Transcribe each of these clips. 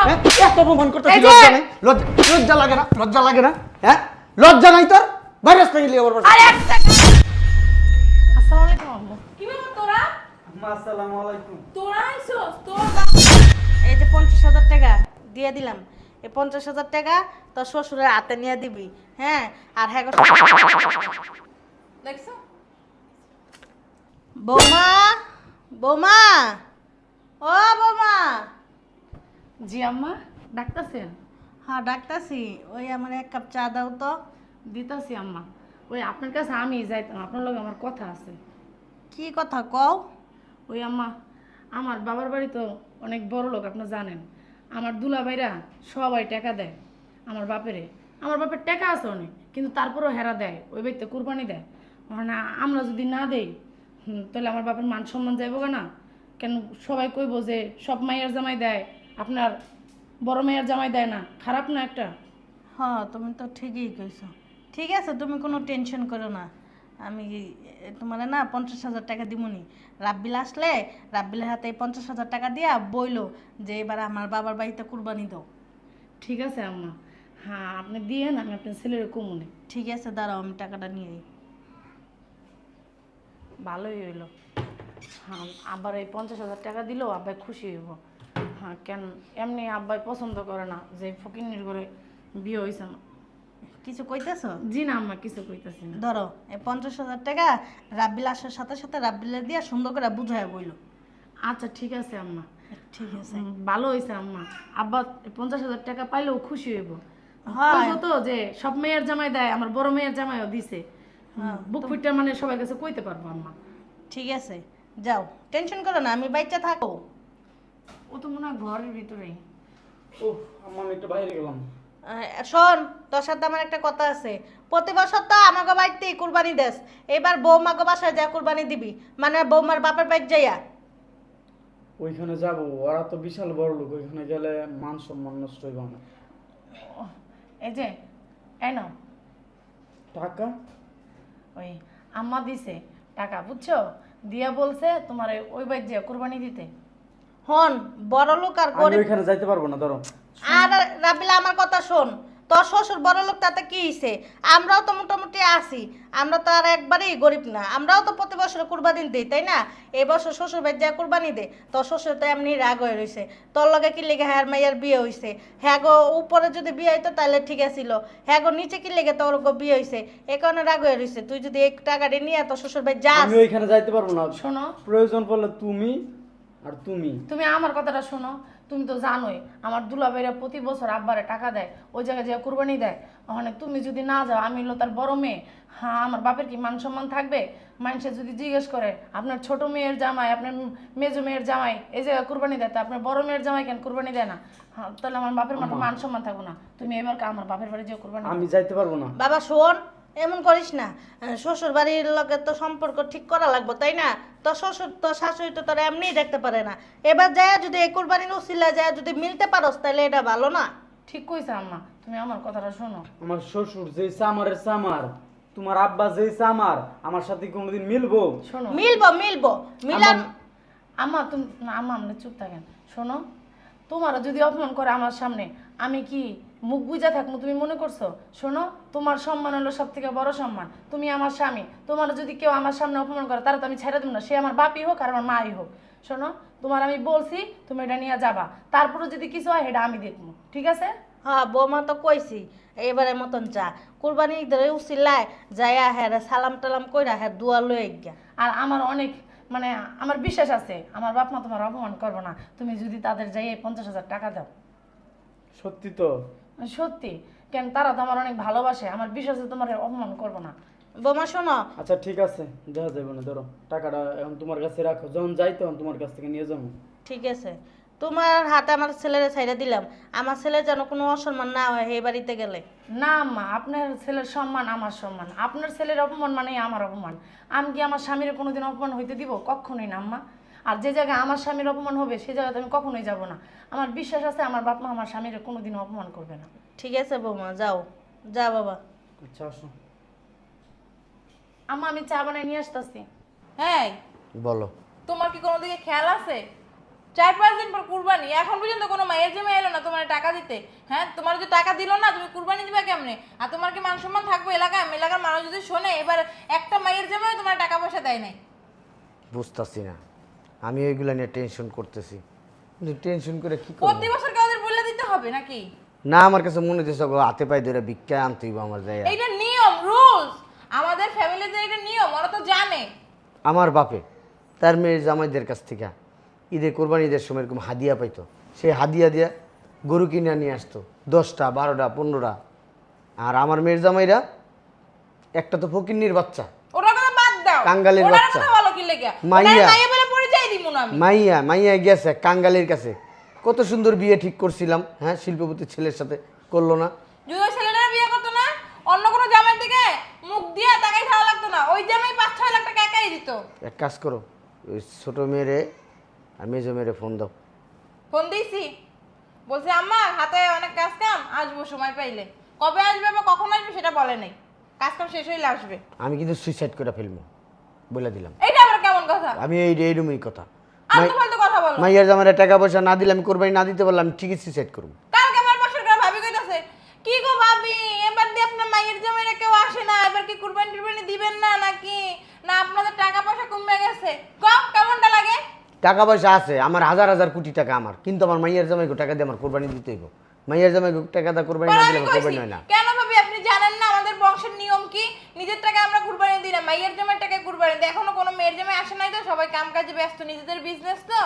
হ্যাঁ এত অপমান করতেছিস লজ্জা নাই লজ্জা লাগে না লজ্জা লাগে না হ্যাঁ লজ্জা নাই তোর ভাইরাস থেকে লিয়ে ওর আরে এক সেকেন্ড আসসালামু আলাইকুম আম্মু কি ব্যাপার তোরা? আম্মা আসসালামু আলাইকুম তোরা আইছস? তোর এই যে 50,000 টাকা দিয়ে দিলাম এই 50,000 টাকা তোর শ্বশুরের হাতে নিয়ে দিবি হ্যাঁ আর হ্যাঁ গো দেখছো? বৌমা বৌমা ও বৌমা জি আম্মা ডাকতাছেন? হ্যাঁ ডাক্তারছি ওই আমার এক কাপ চা দাও তো দিতাছি আম্মা। ওই আপনার কাছে আমি যাইতাম, আপনার লগে আমার কথা আছে। কি কথা কও ওই আম্মা আমার বাবার বাড়ি তো অনেক বড় লোক, আপনি জানেন। আমার দুলাভাইরা সবাই টাকা দেয় আমার বাপেরে। আমার বাপের টাকা আছে অনেক, কিন্তু তারপরেও হেরা দেয়, ওই ব্যক্তি কুরবানি দেয়। মানে আমরা যদি না দেই তাহলে আমার বাপের মান সম্মান যাইব না। কেন সবাই কইব যে সব মাইয়ার জামাই দেয়, আপনার বড় মেয়ের জামাই দেয় না, খারাপ না একটা? হ্যাঁ তুমি তো ঠিকই কইছো। ঠিক আছে তুমি কোনো টেনশন করো না, আমি তোমার না 50,000 টাকা দিমুনি। রাব্বিল আসলে রাব্বিলের হাতে 50,000 টাকা দিয়া বইলো যে এবার আমার বাবার বাড়িতে কুরবানি দাও। ঠিক আছে আম্মা, হ্যাঁ আপনি দিয়েন, আমি আপনার ছেলের কমুনে। ঠিক আছে দাঁড়াও আমি টাকাটা নিয়ে নিই। ভালোই হইলো। হ্যাঁ আবার এই 50,000 টাকা দিলেও আব্বাই খুশি হইব। হ্যাঁ কেন এমনি আব্বাই পছন্দ করে না যে ফকিন্নির ঘরে বিয়ে হয়েছে না। কিছু কইতেছো? জি না আম্মা, কিছু কইতাছি না। ধরো এই 50,000 টাকা রাব্বিল আসার সাথে সাথে রাব্বিলের দিয়া সুন্দর করে বুঝায় বইলো। আচ্ছা ঠিক আছে আম্মা। ঠিক আছে ভালো হয়েছে আম্মা, আব্বা 50,000 টাকা পাইলেও খুশি হইব। হ্যাঁ। কইবো তো যে সব মেয়ের জামাই দেয়, আমার বড় মেয়ের জামাইও দিছে। বুক ফুটটা মানে সবার কাছে কইতে পারবো আম্মা। ঠিক আছে যাও, টেনশন করো না, আমি বাইচা থাকো। ও তো মনে হয় ঘরের ভিতরেই। ও আম্মা আমি একটু বাইরে গেলাম শোন তোর সাথে আমার একটা কথা আছে। প্রতি বছর তো আমাকে বাড়িতেই কুরবানি দেস, এবার বৌমাকে বাসায় যা কুরবানি দিবি, মানে বৌমার বাপের বাড়ি যাইয়া। ওইখানে যাব ওরা তো বিশাল বড় লোক ওইখানে গেলে মান সম্মান নষ্ট হইব না এই যে এই নাও টাকা ওই আম্মা দিছে টাকা, বুঝছো? দিয়া বলছে তোমার ওই বাইর যে কুরবানি দিতে। হন বড় লোক আর আমি গরিব। ওইখানে যাইতে পারবো না ধরো আর রাবিলা আমার কথা শোন, তোর শ্বশুর বড় লোক তাতে কি হইছে, আমরাও তো মোটামুটি আছি, আমরা তো আর একবারেই গরিব না, আমরাও তো প্রতি বছর কুরবানি দিই তাই না? এই বছর শ্বশুর বাড়ি যা কুরবানি দে, তোর শ্বশুর তো এমনি রাগ হয়ে রইছে, তোর লগে কি লেগে হ্যার মাইয়ার বিয়ে হইছে, হ্যাঁ গো উপরে যদি বিয়ে হইতো তাহলে ঠিক আছিল, হ্যাঁ গো নিচে কি লেগে তোর গো বিয়ে হইছে, এই কারণে রাগ হয়ে রইছে। তুই যদি এক টাকাটা নিয়ে তোর শ্বশুর বাড়ি যাস। আমি ওইখানে যাইতে পারবো না শোনো, প্রয়োজন পড়লে তুমি আর তুমি তুমি আমার কথাটা শোনো। তুমি তো জানোই আমার দুলাভাইরা প্রতি বছর আব্বারে টাকা দেয়, ওই জায়গায় যে কুরবানি দেয়। ওখানে তুমি যদি না যাও, আমি হলো তার বড় মেয়ে, হ্যাঁ আমার বাপের কি মান সম্মান থাকবে? মানুষে যদি জিজ্ঞেস করে আপনার ছোট মেয়ের জামাই, আপনার মেজো মেয়ের জামাই এই জায়গায় কুরবানি দেয়, তো আপনার বড় মেয়ের জামাই কেন কুরবানি দেয় না? হ্যাঁ তাহলে আমার বাপের মান সম্মান থাকবে না। তুমি এবার আমার বাপের বাড়ি যে কুরবানি আমি যাইতে পারবো না বাবা শোন, এমন করিস না, শ্বশুর বাড়ির লগে তো সম্পর্ক ঠিক করা লাগবে তাই না? তোর শ্বশুর তোর শাশুড়ি তো তোরা এমনিই দেখতে পারে না, এবার যায় যদি এই কুরবানির উসিলা যায় যদি মিলতে পারস তাহলে এটা ভালো না? ঠিক কইছে আম্মা, তুমি আমার কথাটা শোনো। আমার শ্বশুর যেই সামারের সামার তোমার আব্বা যেই সামার আমার সাথে কোনোদিন মিলবো শোনো মিলবো মিলবো মিলান। আম্মা তুমি না আম্মা আপনি চুপ থাকেন। শোনো, তোমারও যদি অপমান করে আমার সামনে, আমি কি মুখ বুঝা থাকবো তুমি মনে করছো? শোনো, তোমার সম্মান হলো সব থেকে বড় সম্মান, তুমি আমার স্বামী। তোমার যদি কেউ আমার সামনে অপমান করে তারা তো আমি ছেড়ে দেবো না, সে আমার বাপই হোক আর আমার মাই হোক। শোনো, তোমার আমি বলছি তুমি এটা নিয়ে যাবা, তারপরে যদি কিছু হয় এটা আমি দেখবো, ঠিক আছে? হ্যাঁ বৌমা তো কইছি এবারে মতন যা কুরবানি ধরে উসিলায় যাইয়া হ্যাঁ সালাম টালাম কইরা হ্যাঁ দুয়া লয়ে গিয়া। আর আমার অনেক মানে আমার বিশ্বাস আছে আমার বাপ মা তোমার অপমান করবো না, তুমি যদি তাদের যাই 50,000 টাকা দাও। সত্যি তো সত্যি, কেন তারা তো আমার অনেক ভালোবাসে, আমার বিশ্বাস আছে তোমার অপমান করবো না। বৌমা শোনো, আচ্ছা ঠিক আছে দেখা যাবে না ধরো টাকাটা এখন তোমার কাছে রাখো, যখন যাই তখন তোমার কাছ থেকে নিয়ে যাবো ঠিক আছে তোমার হাতে আমার ছেলেরে ছাইড়া দিলাম, আমার ছেলের যেন কোনো অসম্মান না হয় এই বাড়িতে গেলে। না আম্মা, আপনার ছেলের সম্মান আমার সম্মান, আপনার ছেলের অপমান মানেই আমার অপমান। আমি কি আমার স্বামীর কোনোদিন অপমান হইতে দিব? কখনোই না আম্মা। আর যে জায়গায় আমার স্বামীর অপমান হবে সে জায়গাতে আমি কখনোই যাব না। আমার বিশ্বাস আছে আমার বাপ মা আমার স্বামীর কোনোদিন অপমান করবে না। ঠিক আছে বৌমা যাও, যা বাবা। আচ্ছা আসো আম্মা আমি চা বানাই নিয়ে আসতেছি। হ্যাঁ বলো তোমার কি কোনো দিকে খেয়াল আছে? 4-5 দিন পর কুরবানি, এখন পর্যন্ত কোনো মায়ের জামাই এলো না তোমার তোমার টাকা দিতে? হ্যাঁ, তোমার যদি টাকা দিল না তুমি কুরবানি দিবা কেমনে? আর তোমার কি মান সম্মান থাকবে এলাকায়? এলাকার মানুষ যদি শোনে এবার একটা মাইয়ের জামাই তোমার টাকা পয়সা দেয় নাই। বুঝতাছি না, আমি ওইগুলো নিয়ে টেনশন করতেছি, কিন্তু টেনশন করে কি করব? প্রতি বছর কাউদের বলে দিতে হবে নাকি? না, আমার কাছে মনে হচ্ছে হাতে পায়ে ধরে ভিক্ষা আনতে হইব আমার জায়গা। এইটা নিয়ম, রুলস, আমাদের ফ্যামিলিতে এটা নিয়ম, ওরা তো জানে। আমার বাপে তার মেয়ের জামাইদের কাছ থেকে ঈদে কোরবানি ঈদের সময় এরকম হাদিয়া পাইতো, সেই হাদিয়া দিয়া গরু কিনে নিয়ে আসতো 10টা 12টা 15টা। আর আমার মেয়ের জামাইরা একটা তো ফকিন্নির বাচ্চা, ওরা কথা বাদ দাও, কাঙ্গালের ওরা বাচ্চা। কথা বলো কি লেগে? মাইয়া। মাইয়া বলে পরিচয় দিমু না আমি। মাইয়া মাইয়া গেছে কাঙ্গালের কাছে, কত সুন্দর বিয়ে ঠিক করছিলাম, হ্যাঁ শিল্পপতির ছেলের সাথে করলো না। যদি ওই ছেলেটা বিয়ে করতো না, অন্য কোনো জামাইয়ের দিকে মুখ দিয়ে তাকাই খাওয়া লাগতো না, ওই জামাই 5-6 লাখ টাকা একাই দিত। এক কাজ করো, ওই ছোট মেয়েরে আর মেজো মেয়েরে ফোন দাও। ফোন দিয়েছি, বলছে আম্মা হাতে অনেক কাজ কাম, আসবো সময় পাইলে। কবে আসবে বা কখন আসবে সেটা বলে নাই, কাজ কাম শেষ হইলে আসবে। আমি কিন্তু সুইসাইড করে ফেলবো বলে দিলাম। এইটা আবার কেমন কথা? আমি এইরকমই কথা। আলতু ফালতু কথা বলো। মাইয়ার জামাইরা টাকা পয়সা না দিলে আমি কোরবানি না দিতে পারলাম, ঠিকই সুইসাইড করবো। কালকে আমার পাশের ঘরে ভাবি কইতাছে, কি গো ভাবি এবার দিয়ে আপনার মায়ের জামাইরা কেউ আসে না, এবার কি কুরবানি টুরবানি দিবেন না নাকি? না আপনাদের টাকা পয়সা কমে গেছে? কেমনটা লাগে? টাকা পয়সা আছে আমার, হাজার হাজার কোটি টাকা আমার, কিন্তু আমার মাইয়ার জামাইকে টাকা দিয়ে আমার কোরবানি দিতে হইব। মাইয়ার জামাইকে টাকা দিয়ে কোরবানি না দিলে আমার কোরবানি হয় না। কেন ভাবি আপনি জানেন না আমাদের বংশের নিয়ম কি? নিজের টাকা আমরা কুরবানি দিই না, মাইয়ের জামাইয়ের টাকা কুরবানি দিই। এখনো কোনো মেয়ের জামাই আসে নাই তো, সবাই কামকাজে ব্যস্ত, নিজেদের বিজনেস তো,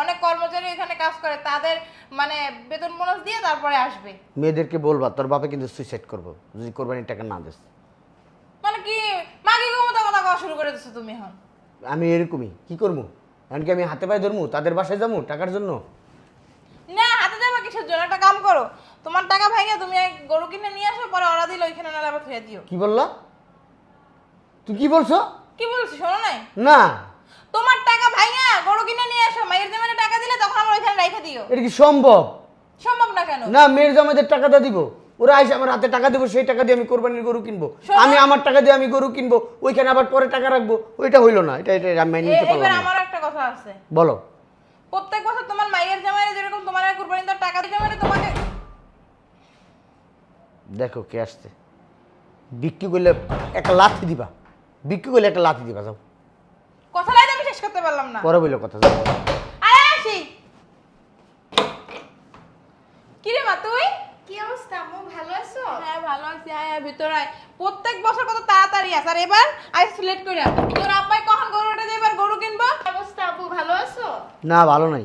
অনেক কর্মচারী এখানে কাজ করে, তাদের মানে বেতন বোনাস দিয়ে তারপরে আসবে। মেয়েদেরকে বলবা তোর বাপে কিন্তু সুইসাইড করবো যদি কোরবানির টাকা না দিস। মানে কি মাগি ক্ষমতা কথা কওয়া শুরু করে দিচ্ছ তুমি এখন? আমি এরকমই, কি করবো? এমনকি আমি হাতে পায়ে ধরবো, তাদের বাসায় যাবো টাকার জন্য? না, হাতে যাবে কিসের জন্য? একটা কাম করো, তোমার টাকা ভাইয়া তুমি এক গরু কিনে নিয়ে আসো, পরে অর্ডার দিলে ওইখানে নালে আবার থুয়ে দিও। কি বললা? তুই কি বলছো? কি বলছি শোনো নাই? না, তোমার টাকা ভাইয়া গরু কিনে নিয়ে আসো, মায়ের জামাইয়ের টাকা দিলে তখন আমার ওইখানে রেখে দিও। এটা কি সম্ভব? সম্ভব না কেন? না, মেয়ের জামাইদের টাকাটা দিব, ওরা আইসে আমার হাতে টাকা দেবো, সেই টাকা দিয়ে আমি কোরবানির গরু কিনবো। শোনো। আমি আমার টাকা দিয়ে আমি গরু কিনবো, ওইখানে আবার পরে টাকা রাখবো, ওইটা হইলো না। এটা এটা আমি মেনে নিতে এবার পারলাম না। আমার একটা কথা আছে, বলো। প্রত্যেক বছর তোমার মায়ের জামাইয়ের যেরকম তোমার কুরবানি দেওয়ার টাকা দিতে মানে তোমাকে। দেখো কে আসছে, বিক্রি করলে একটা লাথি দিবা, বিক্রি করলে একটা লাথি দিবা, যাও। কথা নাই আমি শেষ করতে পারলাম না। পরে বললো কথা, যাও। আরে আসি। কি রে মা তুই? কি অবস্থা আম্মু, ভালো আছো? হ্যাঁ ভালো আছি, আয় আয় ভিতরে আয়। প্রত্যেক বছর কত তাড়াতাড়ি আস, আর এবার আইস লেট কইরা। তোর আব্বাই কখন গরুটা দিয়ে এবার গরু কিনবো? অবস্থা আব্বু, ভালো আছো? না, ভালো নাই।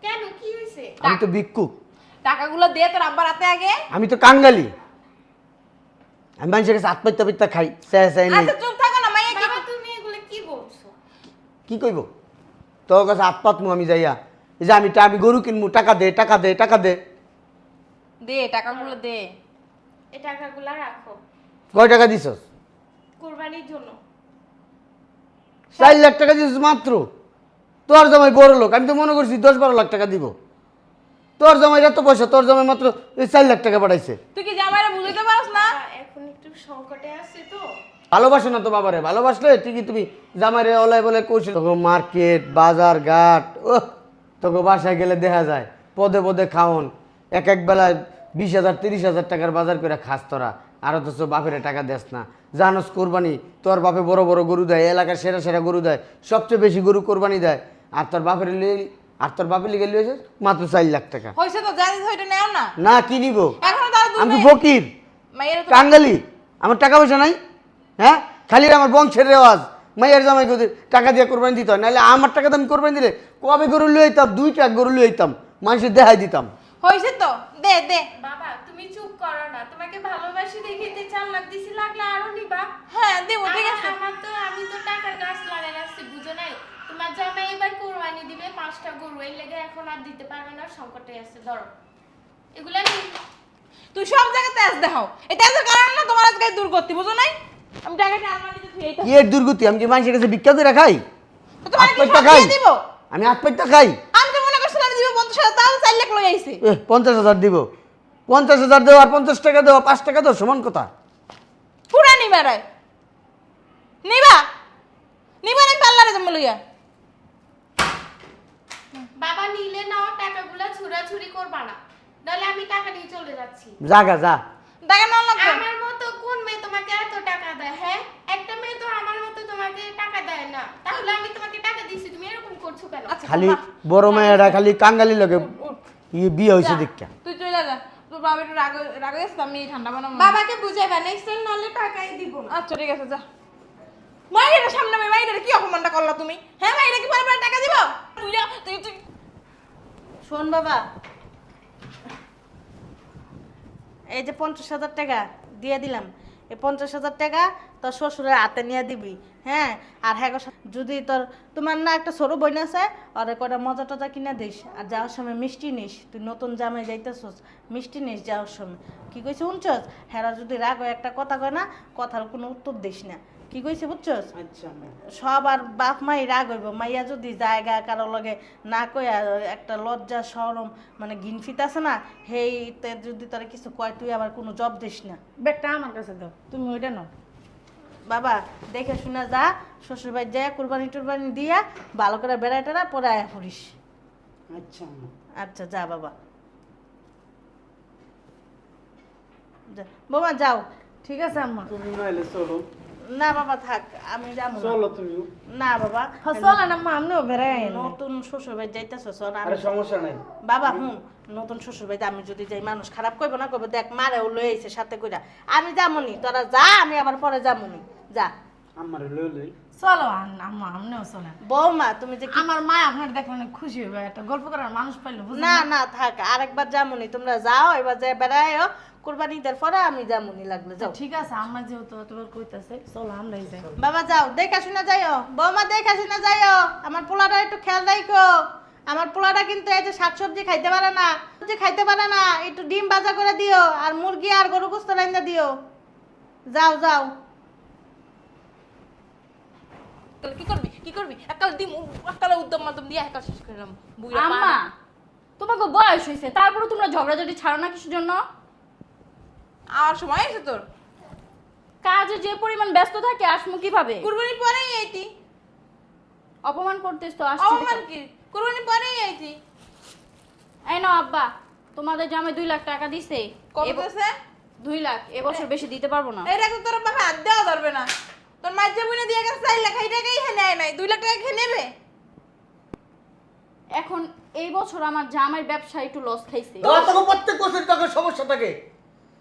কেন, কি হয়েছে? আমি তো ভিক্ষুক, টাকাগুলো দে তোর আব্বার হাতে আগে। আমি তো কাঙ্গালি, আমি মানুষের কাছে আত্মহত্যা পিত্যা খাই, চাই নেই। আচ্ছা চুপ থাকো না, মাইয়া কি বাবা তুমি এগুলো কি বলছো? কি কইব? তোর কাছে আত্মাত্মু আমি যাইয়া, এই যে আমি গরু কিনবো, টাকা দে টাকা দে টাকা দে। দে টাকাগুলো দে। এই টাকাগুলো রাখো কয় টাকা দিছস? কুরবানির জন্য। 4 লাখ টাকা দিছস মাত্র? তোর জামাই বড় লোক, আমি তো মনে করছি 10-12 লাখ টাকা দিব। তোর জামাই এত পয়সা, তোর জামাই মাত্র 4 লাখ টাকা পাঠাইছে। তুই কি জামাইরে বুঝাইতে পারছ না? বাবা, এখন একটু সংকটে আছে তো। ভালোবাসো না তো বাবারে, ভালোবাসলে ঠিকই তুমি জামাইরে ওলাই বলে কৌশল। তোকে মার্কেট বাজার ঘাট, ও তোকে বাসায় গেলে দেখা যায় পদে পদে খাওন, এক এক বেলায় 20,000 30,000 টাকার বাজার করে খাস তোরা, আর অথচ বাপের টাকা দেস না। জানোস কোরবানি তোর বাপে বড় বড় গরু দেয়, এলাকার সেরা সেরা গরু দেয়, সবচেয়ে বেশি গরু কোরবানি দেয়, আর তোর বাপের লিগে লিয়েছে মাত্র 4 লাখ টাকা। হইছে তো, যা দিছ ওইটা নাও না। না, কি নিব? এখনো তার দুই আমি মেয়ে- ফকির মাইয়ের তো কাঙ্গালি, আমার টাকা পয়সা নাই। হ্যাঁ, খালি আমার বংশের রেওয়াজ মাইয়ার জামাই টাকা দিয়ে কোরবানি দিতে হয়, নাহলে আমার টাকা দিয়ে আমি কোরবানি দিলে কবে গরু লুয়ে আইতাম, 2টা গরু লুয়ে আইতাম, মানুষের দেখাই দিতাম। হইছে তো, দে দে। বাবা তুমি চুপ করো না, তোমাকে ভালোবাসি দেখিতে 4 লাখ দিছি, লাগলে আরো নিবা। হ্যাঁ দেব, ঠিক আছে। আমি তো টাকার গাছ লাগাই রাখছি, বুঝো নাই? তোমার জামাই এবার কুরবানি দিবে 5টা গরু, এই লেগে এখন আর দিতে পারবে না, সংকটে আছে। ধরো এগুলা তুই সব জায়গাতে তেজ দেখাও, এই তেজের কারণে না তোমার আজকে দূর করতে, বুঝো নাই? আমি টাকাটা আলমারিতে থুই এইটা। কি এর দুর্গতি? আমি কি মানুষের কাছে ভিক্ষা করে খাই? তো তোমার কি আত্মহত্যা সব খাই? দিয়ে দিব? আমি আত্মহত্যা খাই? আমি তো মনে করছিলাম দিব 50,000, তাও 4 লাখ লই আইছে। 50,000 দিব? 50,000 দেও আর 50 টাকা দেও, 5 টাকা দেও, সমান কথা। পুরা নিবা রায় নিবা নিবা না, পাল্লারে জম লইয়া। বাবা নিলে নাও, টাকাগুলা ছুরাছুরি করবা না। নাহলে আমি টাকা নিয়ে চলে যাচ্ছি। জাগা যা। টাকা না লাগবে আমার মতো কোন মেয়ে তোমাকে এত টাকা দেয়? হ্যাঁ, একটা মেয়ে তো আমার মতো তোমাকে টাকা দেয় না। তাহলে আমি তোমাকে টাকা দিছি, তুমি এরকম করছো কেন? আচ্ছা খালি বড় মেয়েরা খালি কাঙ্গালি লগে বিয়ে হয়েছে দেখা। তুই চলে যা, তোর বাবা একটু রাগ গেছে, আমি ঠান্ডা বানাবো। বাবাকে বুঝাইবা, নেক্সট টাইম নাহলে টাকাই দিব না। আচ্ছা ঠিক আছে, যা। মাইরের সামনে মাইরের কি অপমানটা করলা তুমি? হ্যাঁ, মাইরে কি পরে টাকা দিব? তুই যা, তুই শোন বাবা, এই যে 50,000 টাকা দিয়ে দিলাম, এই 50,000 টাকা তোর শ্বশুরের হাতে নিয়ে দিবি। হ্যাঁ, আর হ্যাঁ যদি তোমার না একটা ছোট বোন আছে, আর কটা মজা টজা কিনে দিস, আর যাওয়ার সময় মিষ্টি নিস। তুই নতুন জামাই যাইতেছস, মিষ্টি নিস যাওয়ার সময়। কি কইছে শুনছস? হ্যাঁ, যদি রাগ হয় একটা কথা কয় না, কথার কোনো উত্তর দিস না। কি কইছে বুঝছস? আচ্ছা সব আর বাপ মাই রাগ হইব। মাইয়া যদি জায়গা কারো লগে না কইয়া একটা লজ্জা শরম মানে গিনফিত আছে না, হেইতে যদি তোরা কিছু কয়, তুই আবার কোনো জব দিস না। ব্যাগটা আমার কাছে দাও, তুমি ওইটা নাও। বাবা দেখে শুনে যা, শ্বশুর বাড়ি যায় কুরবানি টুরবানি দিয়া ভালো করে বেড়াইটা পরে আয়া পড়িস। আচ্ছা আচ্ছা যা বাবা, যা বাবা, যাও। ঠিক আছে আম্মা। তুমি নাইলে চলো। না বাবা থাক, আমি যাবো না। চলো তুমি। না বাবা, চলেন আম্মা, আমিও বেড়াই। নতুন শ্বশুর বাড়ি যাইতেছ, আরে সমস্যা নাই। বাবা নতুন শ্বশুর বাড়িতে আমি যদি যাই, মানুষ খারাপ করবো না, করবো দেখ মারেও লই আইছে সাথে কইরা। আমি যামুনি, তোরা যা, আমি আবার পরে যামুনি। যা আমারে লই লই। চলো আম্মা, আপনিও চলেন। বৌমা তুমি যে আমার মা আপনার দেখলে অনেক খুশি হবে, একটা গল্প করার মানুষ পাইলো। না না থাক, আরেকবার যামুনি, তোমরা যাও, এবার যে বেড়ায়ও কুরবানি ঈদের পরে আমি যামুনি, লাগলে যাও। ঠিক আছে আম্মা, যেহেতু এতবার কইতাছে, চলো আমরাই যাই। বাবা যাও, দেখা শুনে যাইও। বৌমা দেখা শুনে যাইও, আমার পোলাটা একটু খেয়াল রাখো। আমার পোলাটা কিন্তু এই যে শাকসবজি খাইতে পারে না, সবজি খাইতে পারে না, একটু ডিম ভাজা করে দিও, আর মুরগি আর গরু গোস্ত রান্না দিও। যাও যাও। কি করবি কি করবি? এককালে উদ্যম মাধ্যম দিয়ে একা শেষ করলাম। বুইড়া আম্মা, তোমাকে বয়স হয়েছে, তারপরে তোমরা ঝগড়াঝাটি ছাড়ো না কিসের জন্য? আর সময় আছে তোর? কাজে যে পরিমাণ ব্যস্ত থাকে, আসমু কিভাবে? কুরবানির পরেই আইতি। অপমান করতেছ তো, আসছি। অপমান কি? কুরবানির পরেই আইতি। এই নাও আব্বা, তোমাদের জামাই 2 লাখ টাকা দিছে। কত দিছে? 2 লাখ। এবছর বেশি দিতে পারবো না। এটা তো তোর বাবা হাত দেওয়া ধরবে না। তোর মাঝে বুনে দিয়ে গেছে 4 লাখ, এই টাকাই নেয় নাই, 2 লাখ টাকা খেয়ে নেবে। এখন এই বছর আমার জামাইয়ের ব্যবসা একটু লস খাইছে। তোকে প্রত্যেক বছর তোকে সমস্যা থাকে।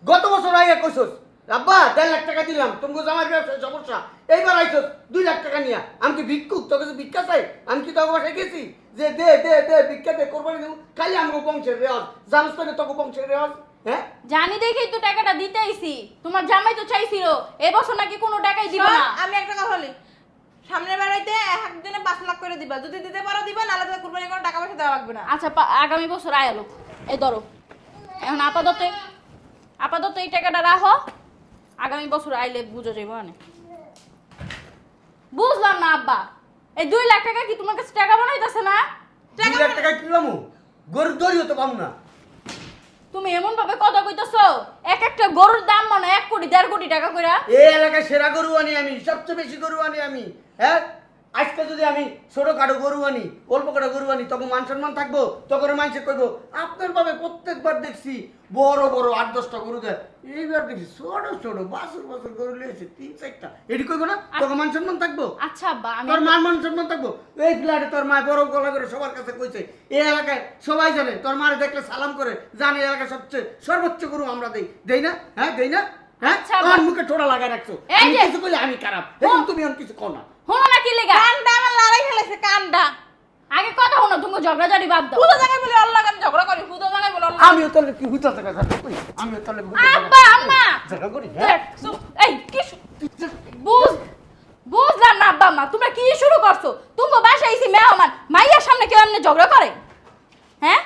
গত বছর আইয়া কইছস আব্বা 1.5 লাখ টাকা দিলাম, তুমি জামাই ব্যবসায় সমস্যা। এইবার আইছস 2 লাখ টাকা নিয়া। আমি কি ভিক্ষুক? তোকে যে ভিক্ষা চাই? আমি কি তোকে বাসায় গেছি যে দে দে দে ভিক্ষা দে, কোরবানি দেবো? খালি আমাকে বংশের রেওয়াজ, জানিস তো তোকে বংশের রেওয়াজ। হ্যাঁ, জানি দেখেই তো টাকাটা দিতে আইছি। তোমার জামাই তো চাইছিল এবছর নাকি কোনো টাকাই দিব শোন, না। আমি একটা কথা বলি, সামনের বেড়াইতে একদিনে 5 লাখ করে দিবা। যদি দিতে পারো দিবা, নাহলে তো কুরবানি কোনো টাকা পয়সা দেওয়া লাগবে না। আচ্ছা, আগামী বছর আয়ালো। এই ধরো, এখন আপাতত এই টাকাটা রাখো, আগামী বছর আইলে বুঝো যাইব। মানে বুঝলাম না আব্বা, এই 2 লাখ টাকা কি তোমার কাছে টাকা বানাইতেছে না? 2 লাখ টাকা কিনলাম, গরুর দড়িও তো পাবো না। তুমি এমন ভাবে কথা কইতেছো, এক একটা গরুর দাম মনে 1 কোটি 1.5 কোটি টাকা কইরা। এই এলাকায় সেরা গরু আনি আমি, সবচেয়ে বেশি গরু আনি আমি। হ্যাঁ, আজকে যদি আমি ছোটখাটো গরু আনি, অল্প কাটো গরু আনি, তখন মান সম্মান থাকবো, তখন মানুষে কইবো আপনার ভাবে প্রত্যেকবার দেখছি বড় বড় 8-10টা গরু দেয়, এইবার দেখছি ছোট ছোট বাছুর গরু লিয়েছে 3-4টা, এটি কইবো না? তখন মান সম্মান থাকবো, আচ্ছা আব্বা, আমি তোর মান সম্মান থাকবো। এই ফ্ল্যাটে তোর মা বড় গলা করে সবার কাছে কইছে, এই এলাকায় সবাই জানে, তোর মারে দেখলে সালাম করে, জানে এলাকায় সবচেয়ে সর্বোচ্চ গরু আমরা দেই না? হ্যাঁ দেই না? হ্যাঁ, আচ্ছা, আমার মুখে ঠোঁটা লাগায় রাখছো। এই আমি যে- কিছু কইলে আমি খারাপ, এখন তুমি আর কিছু কও না। হলো না কি লেগা? কানটা আমার লড়াই খেলেছে, কানটা। আগে কথা হলো, তুমি ঝগড়াঝাটি বাদ দাও। হুদা জায়গায় বলে আল্লাহ, আমি ঝগড়া করি। হুদা জায়গায় বলে আল্লাহ। আমিও তাহলে কি হুইতা থাকা ঝগড়া করি? আমিও তাহলে আব্বা, আম্মা, ঝগড়া করি? হ্যাঁ, এই কি বুঝলাম না আব্বা আম্মা, তোমরা কি শুরু করছো? তুমি বাসায় আইছি মেহমান, মাইয়ার সামনে কেউ এমনি ঝগড়া করে? হ্যাঁ,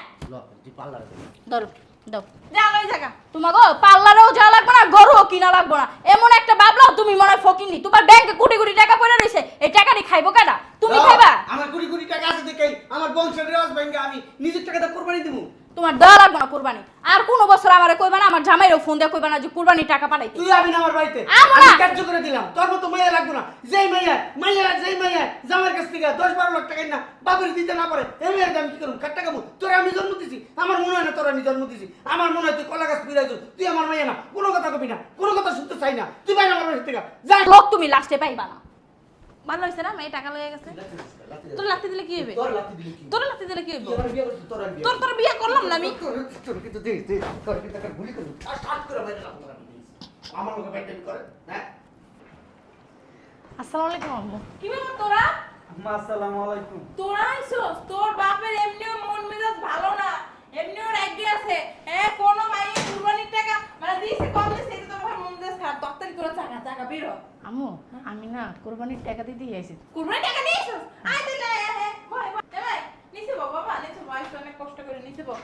ধরো দাও। যা ওই জায়গা। তোমাকে পার্লারেও যাওয়া লাগবে না, গরুও কিনা লাগবে না। এমন একটা বাবলাও তুমি মনে হয় ফকিনি। তোমার ব্যাংকে কোটি কোটি টাকা পড়ে রয়েছে, এই টাকাটি খাইবো কেডা? তুমি খাইবা? আমার কোটি কোটি টাকা আছে দেখে আমার বংশের রেওয়াজ ভেঙে আমি নিজের টাকাটা কোরবানি দেবো। তোমার দেওয়া লাগবে না কুরবানি। আর কোনো বছর আমারে কইবা না, আমার জামাইরও ফোন দিয়ে কইবা না যে কুরবানির টাকা পাঠাইতে। তুই আবি না আমার বাড়িতে, আমো না। আমি কার্য করে দিলাম। তোর মতো মাইয়া লাগবে না। যেই মাইয়া জামার কাছ থেকে 10-12 লাখ টাকা না বাপের দিতে না পারে, এই মেয়ের দাম কি করব? কাটটা কামু। তোরে আমি জন্ম দিছি, আমার মনে হয় না তোরে আমি জন্ম দিছি। আমার মনে হয় তুই কলা গাছ পিরাইছ। তুই আমার মাইয়া না, কোনো কথা কবি না, কোনো কথা শুনতে চাই না। তুই বাইরে আমার বাড়ি থেকে যা। লোক তুমি লাস্টে পাইবা না। ভালো হইছে না, মেয়ে টাকা লয়ে গেছে। তোর লাত্তি দিলে কি হবে? তোর লাথি দিলি কি? তোর লাত্তি দিলে কি হবে? তুই আমার বিয়ে করছিস, তোর আর বিয়ে। তোর বিয়ে করলাম না আমি। তোর কিন্তু দে তোর কিন্তু একটা গুলি করব। ঠাট করে বাইরে রাখবো আমি। আমার লোকে বাইরে করে, হ্যাঁ? আসসালামু আলাইকুম আম্মু। কি ব্যাপার তোরা? আম্মা আসসালামু আলাইকুম। তোরা আইছস? তোর বাপের এমনিও মন মেজাজ ভালো না, এমনিও রাগি আছে। হ্যাঁ, কোনো মাইয়ে কুরবানির টাকা মানে দিছে কম দিছে, এটা তো আমার মন মেজাজ খারাপ। তখনই তোরা টাকা বেরো। আম্মু আমি না কোরবানির টাকা দিতেই আইছি। কুরবানির টাকা নিয়েছস? আয় দিলে হ্যাঁ ভাই ভাই নিছে বাবা নিছে ভাই, অনেক কষ্ট করে নিছে বাবা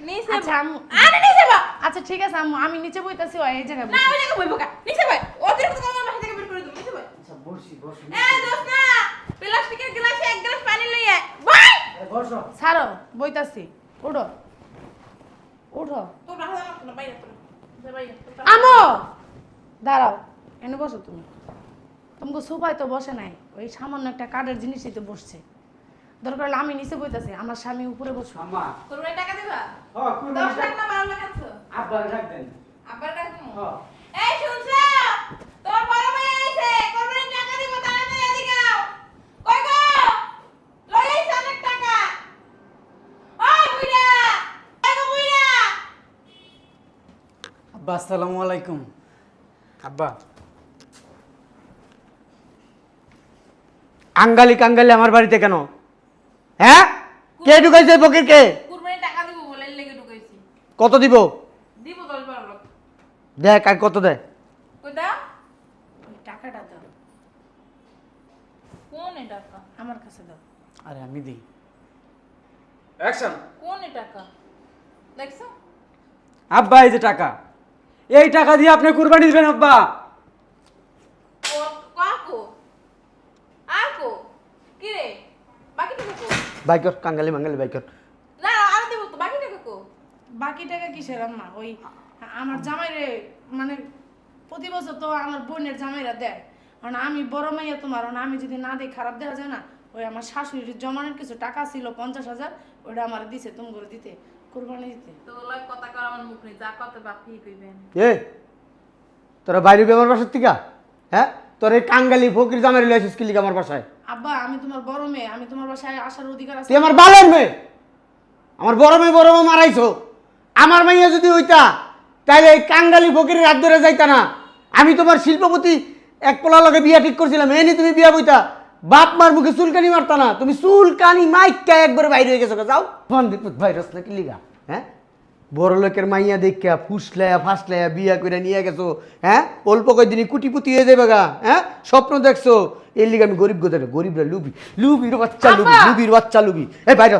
নিছে। আচ্ছা আম্মু, আরে নিছে বাবা। আচ্ছা ঠিক আছে আম্মু, আমি নিচে বইতাছি, ওই এই জায়গায় না বসি। ওই জায়গা বইবো কা নিছে ভাই, ওদের কথা আমার বাসা থেকে বের করে দিও নিছে ভাই। আচ্ছা বসি। এই দোস্ত না, প্লাস্টিকের গ্লাসে এক গ্লাস পানি লইয়া ভাই। বসো। ছাড়ো, বইতাছি। উঠো উঠো। তোর বাসা আমার না বাইরে তোর। যা বাইরে। আম্মু দাঁড়াও, এনে বসো তুমি। তোমাকে সোফায় তো বসে নাই, ওই সামান্য একটা কাঠের জিনিসই তো বসছে। দরকার হলে আমি নিচে বইতাছি, আমার স্বামী উপরে বসো। আম্মা কুরবানির টাকা দিবা? ও 10 লাখ না 12 লাখ আছে? আব্বা রাখবেন। আবার টাকা দিমু? হ্যাঁ। এই শুনছ? তোর বড় ভাই আইছে, কুরবানির টাকা দিব, তাড়াতাড়ি এদিকে আও। কই গো? লই আইছে অনেক টাকা। ওই বুইড়া, কই গো বুইড়া? আব্বা আসসালামু আলাইকুম। আব্বা আঙ্গালি কাঙ্গালি আমার বাড়িতে কেন? হ্যাঁ, কে ঢুকাইছে ফকির কে? কুরবানির টাকা দিব বলে লেগে ঢুকাইছি। কত দিব? দিব 10-12 লাখ। দেখ আর কত দেয়। কই দাও? ওই টাকাটা দাও, কোন এই টাকা? আমার কাছে দাও। আরে আমি দিই। অ্যাকশন। কোন এই টাকা? দেখছো? আব্বা এই যে টাকা, এই টাকা দিয়ে আপনি কুরবানি দিবেন আব্বা। ও কাকু আকু কি রে? বাকি টাকা কো? বাইকর কাঙ্গালি মাঙ্গালি বাইকর। না আর দেব তো, বাকি টাকা কো? বাকি টাকা কিসের আম্মা? ওই আমার জামাইরে মানে প্রতি বছর তো আমার বোনের জামাইরা দেয়, কারণ আমি বড় মাইয়া তোমার, আমি যদি না দিই খারাপ দেওয়া যায় না। ওই আমার শাশুড়ির জমানোর কিছু টাকা ছিল 50,000, ওইটা আমার দিছে তুমি করে দিতে, কোরবানি দিতে। তো লয় কথা কর আমার মুখ নেই, যা কত বাকি কইবেন। এ তোরা বাইরে আমার বাসার থেকে? হ্যাঁ, তোর এই কাঙ্গালি ফকির জামাই লই আসিস কি লিগা আমার বাসায়? আব্বা আমি তোমার বড় মেয়ে, আমি তোমার বাসায় আসার অধিকার আছে। তুই আমার বালের মেয়ে, আমার বড় মেয়ে মারাইছো। আমার মাইয়া যদি হইতা তাহলে এই কাঙ্গালি ফকিরের হাত ধরে যাইতা না। আমি তোমার শিল্পপতি এক পোলা লগে বিয়া ঠিক করছিলাম, এনি তুমি বিয়া বইতা। বাপ মার মুখে চুলকানি মারতা না, তুমি চুলকানি মাইকা একবারে বাইরে হয়ে গেছো। যাও ভাইরাস নাকি লিগা? হ্যাঁ, বড় লোকের মাইয়া দেখা ফুসলাইয়া ফাসলাইয়া বিয়া করে নিয়ে গেছো। হ্যাঁ, অল্প কয়েকদিনই কুটিপুতি হয়ে যাবে গা। হ্যাঁ, স্বপ্ন দেখছো। এর লিগে আমি গরিব গোদের, গরিবরা লুবি, লুবির বাচ্চা লুবি, আব্বা! লুবির বাচ্চা লুবি। এই বাইরে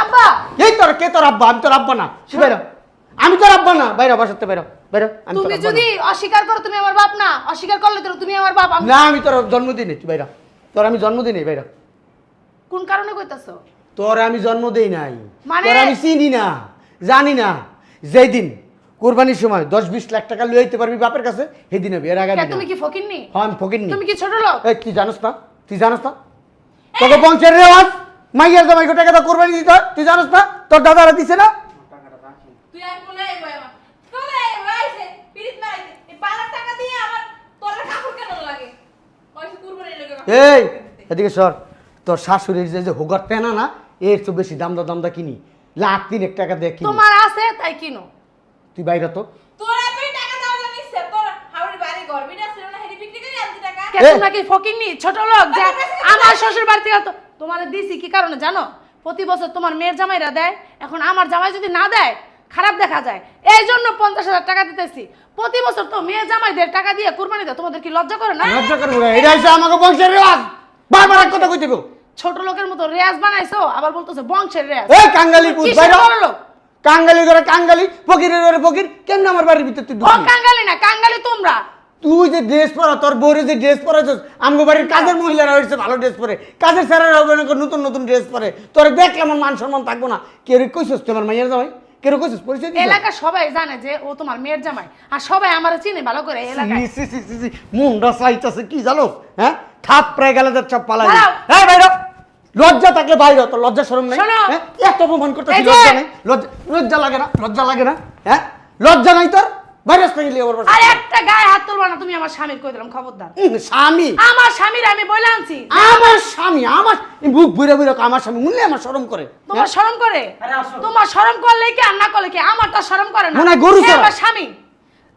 আব্বা এই তোর কে? তোর আব্বা? আমি তোর আব্বা না। বাইরে, আমি তোর আব্বা না। বাইরে বাসাতে বাইরে বাইরে। আমি তোর তুমি আব্বা যদি অস্বীকার করো তুমি আমার বাপ না, অস্বীকার করলে তো তুমি আমার বাপ। না। আমি তোর জন্মদিনে তুই বাইরে, তোর আমি জন্মদিনে বাইরে। কোন কারণে কইতাছো? তোর আমি জন্ম দেই নাই, মানে? তোর আমি চিনি না, জানি না। যেই দিন কোরবানির সময় 10-20 লাখ টাকা লই আইতে পারবি বাপের কাছে, সেই দিন হবে। এর আগে কে, তুমি কি ফকিন্নি? হ্যাঁ, আমি ফকিন্নি। তুমি কি ছোট লোক? এই তুই জানোস না? তুই জানোস না তোকে বংশের রেওয়াজ মাইয়ার জামাই টাকা তো কোরবানি দিতে হয়? তুই জানোস না? তোর দাদারা দিছে না? তুই আর বলে এই ভাই আমার তোলে আইছে পিরিত মারাইছে, এই 12 লাখ টাকা দিয়ে আমার তোর কাপড় কেন লাগে? কইছে কুরবানির লাগে। এই এদিকে সর। তোর শাশুড়ির যে হোগার টেনা না, এর তো বেশি দাম দা কিনি, 1,03,000 টাকা দিয়ে কিনি। তোমার আছে তাই কিনো। তুই বাইরে তো। তোর এতই টাকা দেওয়া জানিস তোর হাওড়ি বাড়ি ঘর বিনা ছিল না, হেডি বিক্রি করে আনতি টাকা। কে, তোমরা কি ফকিন্নি ছোট লোক? যে আমার শ্বশুর বাড়ি থেকে তো তোমার দিছি কি কারণে জানো? প্রতি বছর তোমার মেয়ের জামাইরা দেয়, এখন আমার জামাই যদি না দেয় খারাপ দেখা যায়, এই জন্য 50,000 টাকা দিতেছি। প্রতি বছর তো মেয়ের জামাইদের টাকা দিয়ে কুরবানি দাও, তোমাদের কি লজ্জা করে না? লজ্জা করবো না, এটা হচ্ছে আমাকে বংশের রেওয়াজ। বারবার এক কথা কই দেবো। ছোট লোকের মতো রেয়াজ বানাইছো, আবার বলতেছো বংশের রেয়াজ। এই কাঙ্গালি পুত কিসের বাইরে। বড় লোক? কাঙ্গালি করে কাঙ্গালি, ফকিরের করে ফকির। কেমনে আমার বাড়ির ভিতর তুই ও ঢুকলি? কাঙ্গালি না, কাঙ্গালি তোমরা। তুই যে ড্রেস পরা, তোর বউরে যে ড্রেস পরাইছস, আমগো বাড়ির কাজের মহিলারা হয়েছে ভালো ড্রেস পরে, কাজের স্যারেরা হবে নতুন নতুন ড্রেস পরে। তোরে দেখলে আমার মান সম্মান থাকবো না। কে রে কইছস তুই আমার মাইয়ার জামাই? কেরো কইছিস পরিচয় দিছিস? এলাকা সবাই জানে যে ও তোমার মেয়ের জামাই, আর সবাই আমার চিনে ভালো করে এই এলাকায়। সি, সি, সি, সি, মুন্ডা চাইতাছে কি জানো? হ্যাঁ থাপ প্রায় গেলে সব পালাই। দাঁড়াও। হ্যাঁ বাইরে লজ্জা থাকলে বাইরে তো লজ্জা শরম নাই। শোনো। হ্যাঁ এত অপমান করতেছিস এই যে- লজ্জা নাই? লজ্জা লাগে না? লজ্জা লাগে না? হ্যাঁ লজ্জা নাই তোর? বাইরে আসতে গেলি আমার বাসায়। আর একটা গায়ে হাত তুলবা না তুমি, আমার স্বামীর কই দিলাম খবরদার। স্বামী আমার স্বামীর আমি বলে আনছি। আমার স্বামী আমার বুক বুড়ে বুড়ে আমার স্বামী মূল্যে আমার শরম করে। তোমার শরম করে? আরে আসো। তোমার শরম করলে কি আর না করলে কি? আমার তো শরম করে না। মনে হয় গরু সে চড়ায়। আমার স্বামী,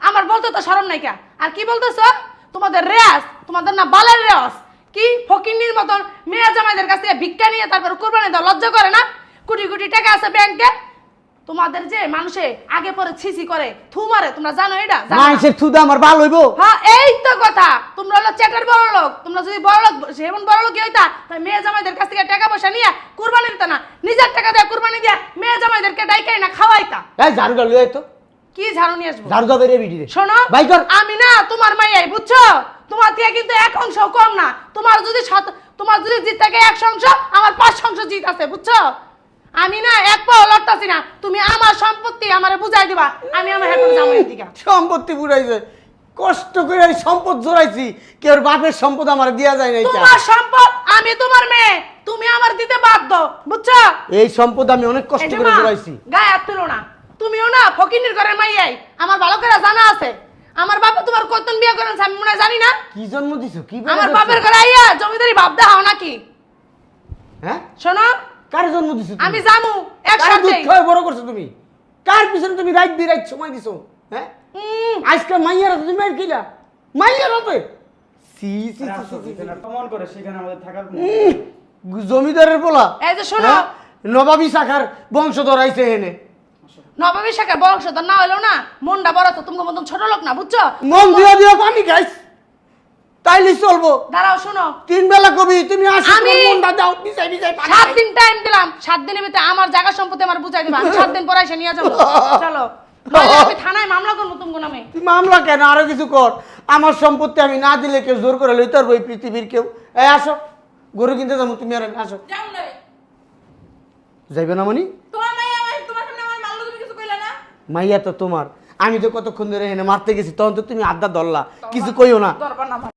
আমার বলতে তো শরম নাই কা। আর কি বলতেছো? তোমাদের রেয়াজ, তোমাদের না বালের রেয়াজ। কি ফকিন্নির মতন মেয়ে জামাইদের কাছ থেকে ভিক্ষা নিয়ে তারপর কুরবানি দাও, লজ্জা করে না? কোটি কোটি টাকা আছে ব্যাংকে। তোমাদের যে মানুষে আগে পরে ছিছি করে থু মারে, তোমরা জানো এটা? জানো না? মানুষের থুদা আমার ভালো হইবো? হ্যাঁ এই তো কথা। তোমরা হলো চেটের বড় লোক। তোমরা যদি বড় লোক সেমন বড় লোক হইতা তাই মেয়ে জামাইদের কাছ থেকে টাকা পয়সা নিয়ে কুরবানি দিতা না, নিজের টাকা দিয়ে কুরবানি দিয়ে মেয়ে জামাইদেরকে ডাইকাই না খাওয়াইতা। এই ঝাড়ুটা লই তো, কি ঝাড়ু নিয়ে আসবো? ঝাড়ুটা বেরিয়ে বিড়ি রে। শোনো, ভাই কর। আমি না তোমার মাইয়াই, বুঝছো? তোমার থেকে কিন্তু 1 অংশ কম না। তোমার যদি জিত থাকে 1 অংশ, আমার 5 অংশ জিত আছে, বুঝছো? আমি না এক পাও লড়তাছি না। তুমি আমার সম্পত্তি আমারে বুঝাই দিবা, আমি আমার হেঁটে যাবো এদিকে। সম্পত্তি বুড়াইছে, কষ্ট করে এই সম্পদ জোড়াইছি, কেউ বাপের সম্পদ আমার দিয়া যায় না। এটা তোমার সম্পদ, আমি তোমার মেয়ে, তুমি আমার দিতে বাধ্য, বুঝছো? এই সম্পদ আমি অনেক কষ্ট এই যে করে মা, জোড়াইছি। গায়ে হাত তুলো না। তুমিও না ফকিনির ঘরের মাইয়াই, আমার ভালো করে জানা আছে। আমার বাবা তোমার কতন বিয়ে করেন আমি মনে হয় জানি না? কি জন্ম দিছো? কি আমার বেড়া বাপের করছো? ঘরে আইয়া জমিদারি ভাব দেখাও নাকি? হ্যাঁ শোনো, কার জন্ম দিছো তুমি? আমি জামু কার একসাথে। দুধ খাওয়া বড় করছো তুমি? কার পিছনে তুমি রাত বিরাত সময় দিছো? হ্যাঁ আজকে মাইয়ার হাতে তুমি মাইর খেলা, মাইয়ার হাতে। সি সি আরে সি, আসো, সি, সি, যেখানে প্রমাণ করে সেখানে আমাদের থাকার কোনো- জমিদারের বলা। এই যে শোনো, হ্যাঁ? নবাবী শাখার বংশধর আইছে এনে। নবাবী শাখার বংশধর না হইলেও না মনটা বড় তো, তোমার মতন ছোট লোক না, বুঝছো? মন দিয়া দিয়া পানি খাইছ, তাইলে চলবো। দাঁড়াও শোনো, 3 বেলা কবি তুমি আসো, আমি- তোমার মনটা দাও, বিছাই বিছাই পানি 7 খাই। দিন টাইম দিলাম। 7 দিনের ভিতরে আমার জায়গা সম্পত্তি আমার বুঝাই দিবা। আমি 7 দিন পরে এসে নিয়ে যাবো। চলো, নইলে আমি থানায় মামলা করবো তোমার নামে। তুই মামলা কেন? আরো কিছু কর। আমার সম্পত্তি আমি না দিলে কেউ জোর করে লইতে পারবো এই পৃথিবীর কেউ? এই আসো, গরু কিনতে যাবো, তুমি আর আমি, আসো। যাও না। যাইবে না মনি? তোমার মাইয়া তোমার সামনে আমার মারলো, তুমি কিছু কইলা না? মাইয়া তো তোমার। আমি তো কতক্ষণ ধরে এনে মারতে গেছি, তখন তো তুমি আড্ডা ধরলা, কিছু কইও না। দরবার না